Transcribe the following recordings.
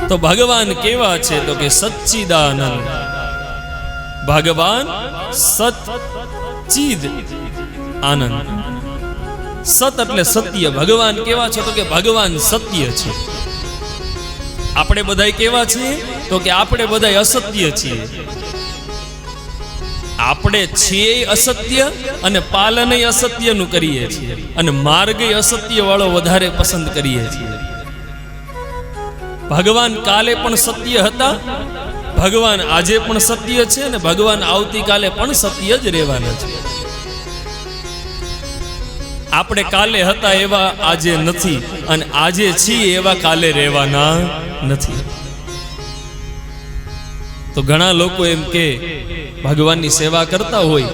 તો ભગવાન કેવા છે તો કે સચ્ચિદાનંદ. ભગવાન સચ્ચિદ આનંદ. સત એટલે સત્ય. ભગવાન કેવા છે તો કે ભગવાન સત્ય છે. આપણે બધાય કેવા છીએ તો કે આપણે બધાય અસત્ય છીએ. આપણે છીએ અસત્ય અને પાલન અસત્યનું કરીએ છીએ અને માર્ગ અસત્ય વાળો વધારે પસંદ કરીએ છીએ. ભગવાન કાલે પણ સત્ય હતા, ભગવાન આજે પણ સત્ય છે અને ભગવાન આવતીકાલે પણ સત્ય જ રહેવાના છે. આપણે કાલે હતા એવા આજે નથી અને આજે છીએ એવા કાલે રહેવાના નથી. તો ઘણા લોકો એમ કે ભગવાનની સેવા કરતા હોય,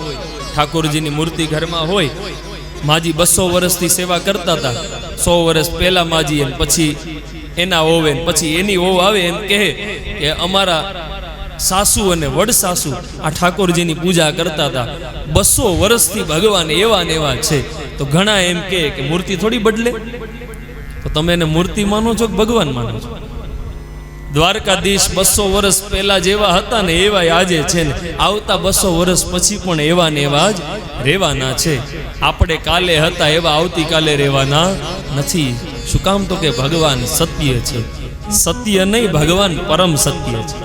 ઠાકોરજીની મૂર્તિ ઘરમાં હોય, માજી 200 વર્ષથી સેવા કરતા હતા, 100 વર્ષ પહેલા માજી એમ પછી એના ઓવે પછી એની ઓવ આવે એમ કહે કે અમારા સાસુ અને વડ સાસુ આ ઠાકોરજીની પૂજા કરતા હતા, 200 વર્ષથી ભગવાન એવા ને એવા છે. તો ઘણા એમ કે મૂર્તિ થોડી બદલે. તો તમે એને મૂર્તિ માનો છો કે ભગવાન માનો છો? દ્વારકાધીશ 200 વર્ષ પહેલા જેવા હતા ને એવા આજે છે ને આવતા 200 વર્ષ પછી પણ એવા ને એવા જ રહેવાના છે. આપણે કાલે હતા એવા આવતીકાલે રહેવાના નથી. શું કામ તો કે ભગવાન સત્ય છે. સત્ય નહીં, ભગવાન પરમ સત્ય છે.